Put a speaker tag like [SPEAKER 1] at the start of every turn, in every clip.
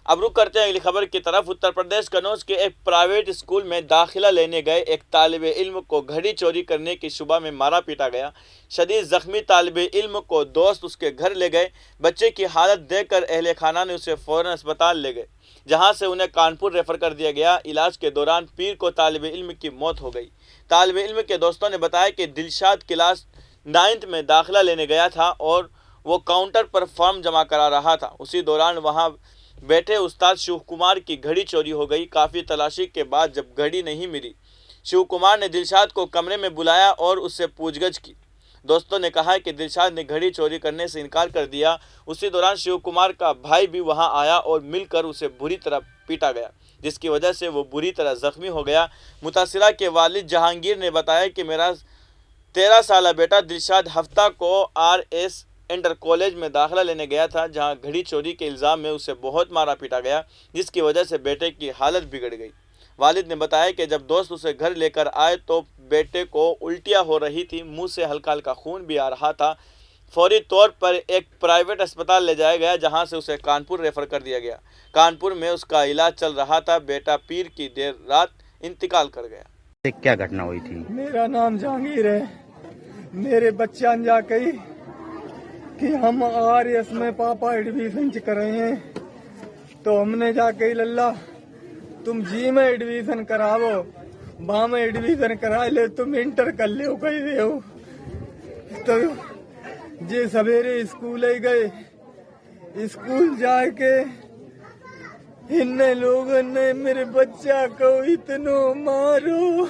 [SPEAKER 1] अब रुक करते हैं अगली खबर की तरफ। उत्तर प्रदेश कन्नौज के एक प्राइवेट स्कूल में दाखिला लेने गए एक तालिबे इल्म को घड़ी चोरी करने की शुबा में मारा पीटा गया। शदीद जख्मी तालिबे इल्म को दोस्त उसके घर ले गए। बच्चे की हालत देखकर अहले खाना ने उसे फौरन अस्पताल ले गए, जहां से उन्हें कानपुर रेफर कर दिया गया। इलाज के दौरान पीर को तालिबे इल्म की मौत हो गई। तालिबे इल्म के दोस्तों ने बताया कि दिलशाद क्लास 9th में दाखिला लेने गया था और वो काउंटर पर फॉर्म जमा करा रहा था। उसी दौरान वहां बैठे उस्ताद शिव कुमार की घड़ी चोरी हो गई। काफ़ी तलाशी के बाद जब घड़ी नहीं मिली, शिव कुमार ने दिलशाद को कमरे में बुलाया और उससे पूछगछ की। दोस्तों ने कहा कि दिलशाद ने घड़ी चोरी करने से इनकार कर दिया। उसी दौरान शिव कुमार का भाई भी वहां आया और मिलकर उसे बुरी तरह पीटा गया, जिसकी वजह से वो बुरी तरह जख्मी हो गया। मुतासिरा के वालिद जहांगीर ने बताया कि मेरा 13 साला बेटा दिलशाद हफ्ता को RS इंटर कॉलेज में दाखिला लेने गया था, जहां घड़ी चोरी के इल्ज़ाम में उसे बहुत मारा पीटा गया, जिसकी वजह से बेटे की हालत बिगड़ गई। वालिद ने बताया कि जब दोस्त उसे घर लेकर आए तो बेटे को उल्टियां हो रही थी, मुंह से हल्का हल्का खून भी आ रहा था। फौरी तौर पर एक प्राइवेट अस्पताल ले जाया गया, जहां से उसे कानपुर रेफर कर दिया गया। कानपुर में उसका इलाज चल रहा था। बेटा पीर की देर रात इंतकाल कर गया।
[SPEAKER 2] क्या घटना हुई थी?
[SPEAKER 3] मेरा नाम जहांगीर है। मेरे बच्चा जा कही कि हम RS में पापा एडमिशन कर रहे हैं, तो हमने जाके लल्ला तुम जी में एडमिशन करावो, बा में एडमिशन करा ले, तुम इंटर कर ले कही दे हो। तो जे सवेरे स्कूल ही गए। स्कूल जाके इन लोगों ने मेरे बच्चा को इतना मारो।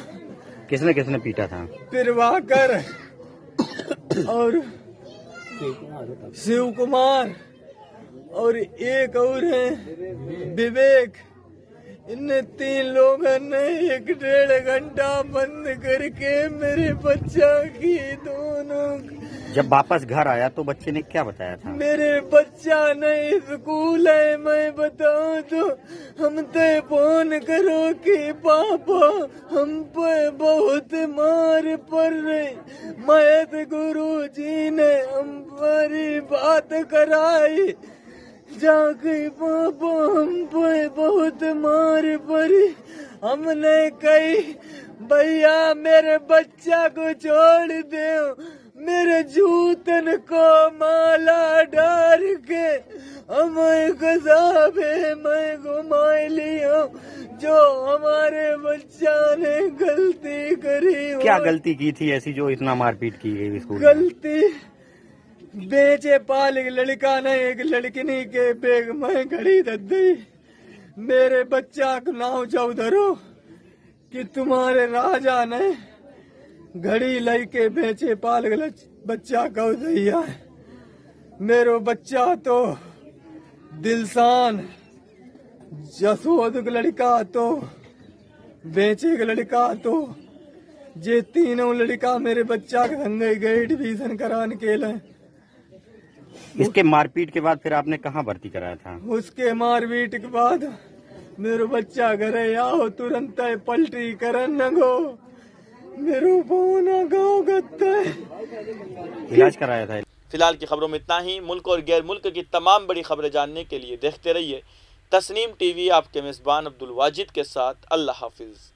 [SPEAKER 2] किसने किसने पीटा था?
[SPEAKER 3] प्रभाकर और शिव कुमार और एक और है विवेक। इन 3 लोगों ने 1-1.5 घंटा बंद करके मेरे बच्चा की दोनों।
[SPEAKER 2] जब वापस घर आया तो बच्चे ने क्या बताया था?
[SPEAKER 3] मेरे बच्चा नहीं स्कूल है, मैं बताऊं तो हम तो फोन करो कि पापा हम पे बहुत मार पड़ रही। मयत गुरु जी ने हमारी बात कराई जाके पापा हम पे बहुत मार पड़ी। हमने कही भैया मेरे बच्चा को छोड़ दे, मेरे जूतन को माला डाल के हमें गजाबे में घुमा लिया, जो हमारे बच्चा ने गलती करी।
[SPEAKER 2] क्या गलती की थी ऐसी जो इतना मारपीट की गई स्कूल?
[SPEAKER 3] गलती बेचे पाल एक लड़का ने एक लड़किनी के बैग में घड़ी दे दी। मेरे बच्चा को नाव चौधरो कि तुम्हारे राजा ने घड़ी लेके बेचे पाल बच्चा को दिया। मेरो बच्चा तो दिलसान जसोद का लड़का तो बेचे का लड़का तो जे 3 लड़का मेरे बच्चा के संग गए एडमिशन कराने के लिए।
[SPEAKER 2] इसके मारपीट के बाद फिर आपने कहाँ भर्ती कराया था?
[SPEAKER 3] उसके मारपीट के बाद मेरो बच्चा घरे आओ तुरंत पलटी करन न गो, मेरो फोन गाँव गत्ता
[SPEAKER 2] इलाज कराया था।
[SPEAKER 1] फिलहाल की खबरों में इतना ही। मुल्क और गैर मुल्क की तमाम बड़ी खबरें जानने के लिए देखते रहिए तस्नीम TV। आपके मेजबान अब्दुल वाजिद के साथ। अल्लाह हाफिज।